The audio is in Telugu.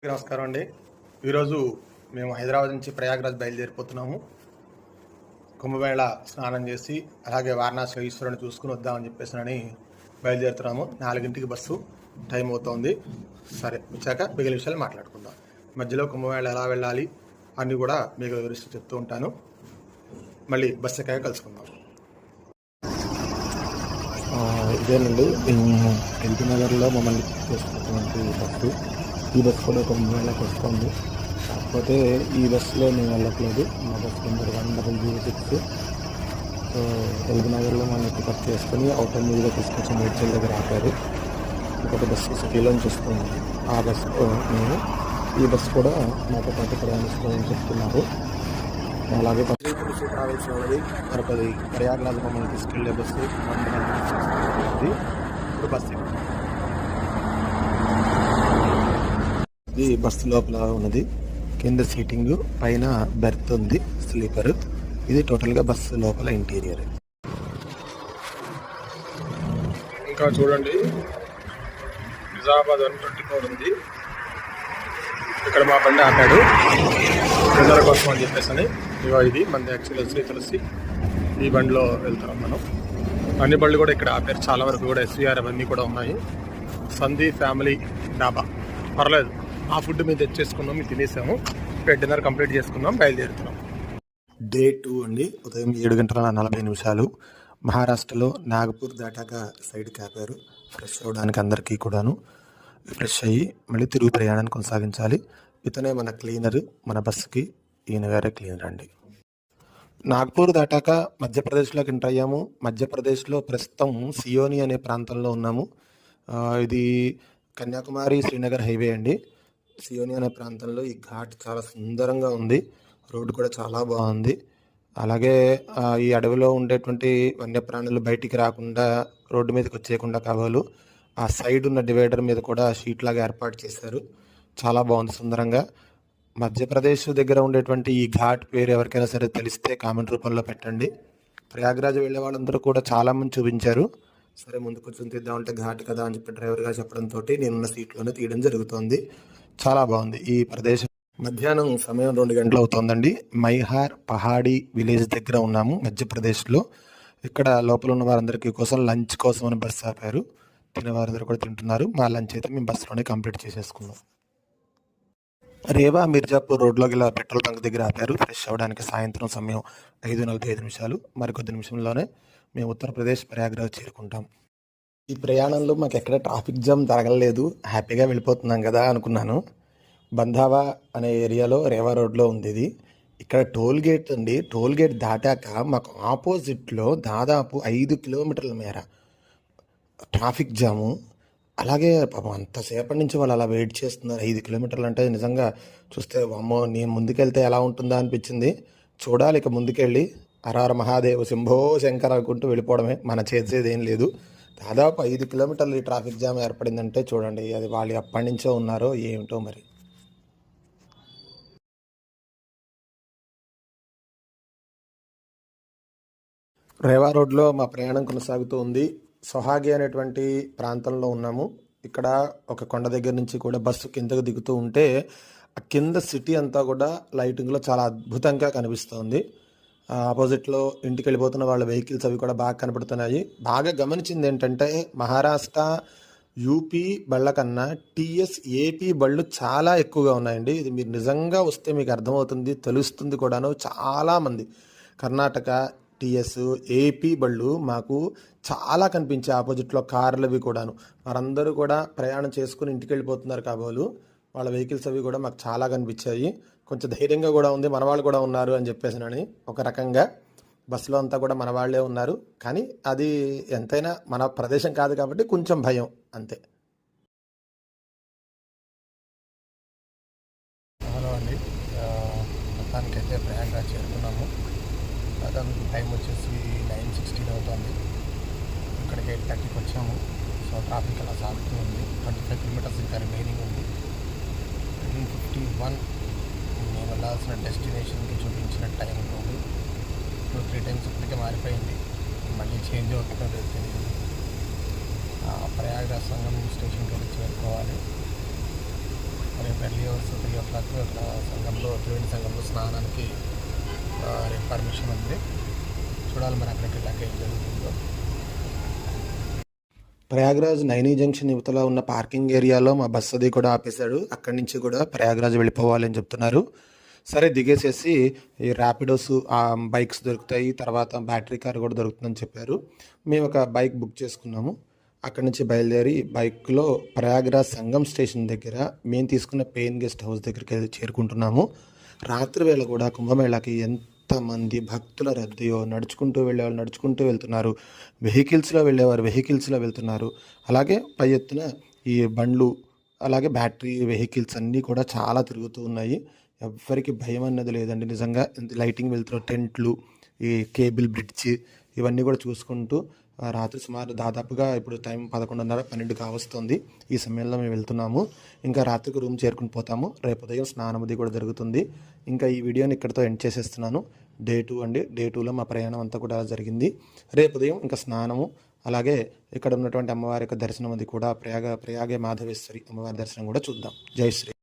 నమస్కారం అండి. ఈరోజు మేము హైదరాబాద్ నుంచి ప్రయాగ్రాజ్ బయలుదేరిపోతున్నాము. కుంభమేళ స్నానం చేసి అలాగే వారణాసి ఈశ్వరుని చూసుకుని వద్దామని చెప్పేసి బయలుదేరుతున్నాము. 4ంటికి బస్సు టైం అవుతోంది. సరే, వచ్చాక మిగిలిన విషయాలు మాట్లాడుకుందాం. మధ్యలో కుంభమేళ ఎలా వెళ్ళాలి అన్నీ కూడా మీకు వివరిస్తూ చెప్తూ ఉంటాను. మళ్ళీ బస్సు ఎక్కాక కలుసుకుందాం. ఇదేనండి ఎల్బీ నగర్లో మమ్మల్ని చేసుకున్నటువంటి బస్సు. ఈ బస్సు కూడా కుంభమేళకి వస్తుంది. కాకపోతే ఈ బస్సులో మేము వెళ్ళట్లేదు. మా బస్సు నెంబర్ 1006. సో ఎల్బీ నగర్లో మమ్మల్ని పికప్ చేసుకొని అవుటర్ మీదుగా తీసుకొచ్చి మేడ్చల్ దగ్గర ఆపారు. ఇంకొక బస్సు సిటీలోంచి వస్తుంది. ఆ బస్సులో మేము ఈ బస్సు కూడా మాతో పాటు ప్రయాణిస్తామని చెప్తున్నారు. అలాగే ట్రావెల్స్ ఉన్నది మరొకది ప్రయాగ్రాజ్ మమ్మల్ని తీసుకెళ్లే బస్సు. ఇప్పుడు బస్సు ఇది బస్సు లోపల ఉన్నది. కింద సీటింగ్, పైన బెర్త్ ఉంది, స్లీపర్. ఇది టోటల్గా బస్సు లోపల ఇంటీరియర్. ఇంకా చూడండి, నిజామాబాద్ 124 ఉంది. ఇక్కడ మా బండి ఆపాడు పిల్లల కోసం అని చెప్పేసి. ఇది మన యాక్చువల్గా శ్రీ తులసి. ఈ బండిలో వెళ్తాం మనం. అన్ని బండ్లు కూడా ఇక్కడ ఆపారు. చాలా వరకు కూడా ఎస్వీఆర్ అవన్నీ కూడా ఉన్నాయి. సంధి ఫ్యామిలీ డాబా పర్లేదు. ఆ ఫుడ్ మేము తెచ్చేసుకున్నాం, మేము తినేసాము. డిన్నర్ కంప్లీట్ చేసుకున్నాం, బయలుదేరుతున్నాం. డే 2 అండి. ఉదయం 7:40 మహారాష్ట్రలో నాగపూర్ దాటాక సైడ్కి ఆపారు. ఫ్రెష్ అవ్వడానికి అందరికీ కూడాను. ఫ్రెష్ అయ్యి మళ్ళీ తిరుగు ప్రయాణాన్ని కొనసాగించాలి. ఇతనే మన క్లీనర్, మన బస్సుకి ఈయన వేరే క్లీనర్ అండి. నాగ్పూర్ దాటాక మధ్యప్రదేశ్లోకి ఎంటర్ అయ్యాము. మధ్యప్రదేశ్లో ప్రస్తుతం సియోని అనే ప్రాంతంలో ఉన్నాము. ఇది కన్యాకుమారి శ్రీనగర్ హైవే అండి. సియోని అనే ప్రాంతంలో ఈ ఘాట్ చాలా సుందరంగా ఉంది. రోడ్డు కూడా చాలా బాగుంది. అలాగే ఈ అడవిలో ఉండేటువంటి వన్యప్రాణులు బయటికి రాకుండా రోడ్డు మీదకి వచ్చేయకుండా కావాలి. ఆ సైడ్ ఉన్న డివైడర్ మీద కూడా షీట్ లాగా ఏర్పాటు చేశారు. చాలా బాగుంది, సుందరంగా. మధ్యప్రదేశ్ దగ్గర ఉండేటువంటి ఈ ఘాట్ పేరు ఎవరికైనా సరే తెలిస్తే కామెంట్ రూపంలో పెట్టండి. ప్రయాగ్రాజ్ వెళ్ళే వాళ్ళందరూ కూడా చాలామంది చూపించారు. సరే, ముందు కొంచెం తీద్దామంటే ఘాట్ కదా అని చెప్పి డ్రైవర్గా చెప్పడంతో నేనున్న సీట్లోనే తీయడం జరుగుతోంది. చాలా బాగుంది ఈ ప్రదేశం. మధ్యాహ్నం సమయం 2 గంటలు అవుతోందండి. మైహార్ పహాడీ విలేజ్ దగ్గర ఉన్నాము మధ్యప్రదేశ్లో. ఇక్కడ లోపల ఉన్న వారందరికీ కోసం లంచ్ కోసం అని బస్సు ఆపారు. తినేవారందరూ కూడా తింటున్నారు. మా లంచ్ అయితే మేము బస్సులోనే కంప్లీట్ చేసేసుకున్నాం. రేవా మిర్జాపూర్ రోడ్లోకి ఇలా పెట్రోల్ బంక్ దగ్గర ఆపారు ఫ్రెష్ అవ్వడానికి. సాయంత్రం సమయం 5:45. మరికొద్ది నిమిషంలోనే మేము ఉత్తరప్రదేశ్ ప్రయాగ్రాజ్ చేరుకుంటాం. ఈ ప్రయాణంలో మాకు ఎక్కడ ట్రాఫిక్ జామ్ తగలలేదు. హ్యాపీగా వెళ్ళిపోతున్నాం కదా అనుకున్నాను. బంధావా అనే ఏరియాలో రేవా రోడ్లో ఉంది ఇది. ఇక్కడ టోల్ గేట్ అండి. టోల్ గేట్ దాటాక మాకు ఆపోజిట్లో దాదాపు 5 కిలోమీటర్ల మేర ట్రాఫిక్ జాము. అలాగే పాపం అంతసేపటి నుంచి వాళ్ళు అలా వెయిట్ చేస్తున్నారు. 5 కిలోమీటర్లు అంటే నిజంగా చూస్తే అమ్మో, నేను ముందుకెళ్తే ఎలా ఉంటుందా అనిపించింది. చూడాలి, ఇక ముందుకెళ్ళి హరహర మహాదేవ్ శంభో శంకర్ అనుకుంటూ వెళ్ళిపోవడమే. మన చేసేది ఏం లేదు. దాదాపు 5 కిలోమీటర్లు ఈ ట్రాఫిక్ జామ్ ఏర్పడిందంటే చూడండి, అది వాళ్ళు ఎప్పటి నుంచో ఉన్నారో ఏమిటో మరి. రేవా రోడ్లో మా ప్రయాణం కొనసాగుతూ ఉంది. సొహాగి అనేటువంటి ప్రాంతంలో ఉన్నాము. ఇక్కడ ఒక కొండ దగ్గర నుంచి కూడా బస్సు కిందకు దిగుతూ ఉంటే ఆ కింద సిటీ అంతా కూడా లైటింగ్లో చాలా అద్భుతంగా కనిపిస్తుంది. ఆపోజిట్లో ఇంటికి వెళ్ళిపోతున్న వాళ్ళ వెహికల్స్ అవి కూడా బాగా కనపడుతున్నాయి. బాగా గమనించింది ఏంటంటే మహారాష్ట్ర యూపీ బళ్ళ కన్నా టీఎస్ ఏపీ బళ్ళు చాలా ఎక్కువగా ఉన్నాయండి. ఇది మీరు నిజంగా వస్తే మీకు అర్థమవుతుంది, తెలుస్తుంది కూడాను. చాలామంది కర్ణాటక టీఎస్ ఏపీ బళ్ళు మాకు చాలా కనిపించాయి. ఆపోజిట్లో కార్లు అవి కూడాను. వారందరూ కూడా ప్రయాణం చేసుకుని ఇంటికి వెళ్ళిపోతున్నారు కాబోలు. వాళ్ళ వెహికల్స్ అవి కూడా మాకు చాలా కనిపించాయి. కొంచెం ధైర్యంగా కూడా ఉంది, మన వాళ్ళు కూడా ఉన్నారు అని చెప్పేసినని. ఒక రకంగా బస్సులో అంతా కూడా మన వాళ్ళే ఉన్నారు. కానీ అది ఎంతైనా మన ప్రదేశం కాదు కాబట్టి కొంచెం భయం అంతే. హలో అండి, మొత్తానికైతే ప్రయాగ్రాజ్ చేరుకున్నాము. అదంతా టైం వచ్చేసి 9:16 అవుతుంది. ఇక్కడికి 8:30కి వచ్చాము. సో ట్రాఫిక్ అలా సాగుతూ ఉంది. 25 కిలోమీటర్స్ ఇంకా రిమైనింగ్ ఉంది. 51 మేము వెళ్ళాల్సిన డెస్టినేషన్కి చూపించిన టైం ఉంది. 2-3 టైమ్స్ ఇప్పటికే మారిపోయింది. మళ్ళీ చేంజ్ అవుతుందో తెలియదు. ప్రయాగ్రాజ్ సంగం స్టేషన్కి వెళ్ళి చేరుకోవాలి. రేపు ఎర్లీ అవర్స్ 3 o'clock అక్కడ సంఘంలో త్రివేణి సంఘంలో స్నానానికి రేపు పర్మిషన్ ఉంది. చూడాలి మరి అక్కడికి వెళ్ళాక ఏం జరుగుతుందో. ప్రయాగ్రాజ్ నైనీ జంక్షన్ యువతల ఉన్న పార్కింగ్ ఏరియాలో మా బస్ అది కూడా ఆపేశాడు. అక్కడి నుంచి కూడా ప్రయాగ్రాజ్ వెళ్ళిపోవాలని చెప్తున్నారు. సరే దిగేసేసి ఈ ర్యాపిడోస్ బైక్స్ దొరుకుతాయి, తర్వాత బ్యాటరీ కార్ కూడా దొరుకుతుందని చెప్పారు. మేము ఒక బైక్ బుక్ చేసుకున్నాము. అక్కడి నుంచి బయలుదేరి బైక్లో ప్రయాగ్రాజ్ సంగం స్టేషన్ దగ్గర మేము తీసుకున్న పెయిన్ గెస్ట్ హౌస్ దగ్గరికి చేరుకుంటున్నాము. రాత్రి వేళ కూడా కుంభమేళాకి ఎంతమంది భక్తుల రద్దీయో, నడుచుకుంటూ వెళ్ళేవాళ్ళు నడుచుకుంటూ వెళ్తున్నారు, వెహికల్స్లో వెళ్ళేవారు వెహికల్స్లో వెళ్తున్నారు. అలాగే పై ఎత్తున ఈ బండ్లు, అలాగే బ్యాటరీ వెహికల్స్ అన్నీ కూడా చాలా తిరుగుతూ ఉన్నాయి. ఎవ్వరికి భయం అన్నది లేదండి. నిజంగా లైటింగ్ వెళ్తున్న టెంట్లు, ఈ కేబుల్ బ్రిడ్జ్ ఇవన్నీ కూడా చూసుకుంటూ రాత్రి సుమారు దాదాపుగా ఇప్పుడు టైం 11:30, 12 కావస్తుంది. ఈ సమయంలో మేము వెళ్తున్నాము. ఇంకా రాత్రికి రూమ్ చేరుకుని పోతాము. రేపు ఉదయం స్నానం అది కూడా జరుగుతుంది. ఇంకా ఈ వీడియోని ఇక్కడితో ఎండ్ చేసేస్తున్నాను. డే 2 అండి. డే 2లో మా ప్రయాణం అంతా కూడా జరిగింది. రేపు ఉదయం ఇంకా స్నానము, అలాగే ఇక్కడ ఉన్నటువంటి అమ్మవారి యొక్క దర్శనం అది కూడా ప్రయాగే మాధవేశ్వరి అమ్మవారి దర్శనం కూడా చూద్దాం. జై శ్రీ.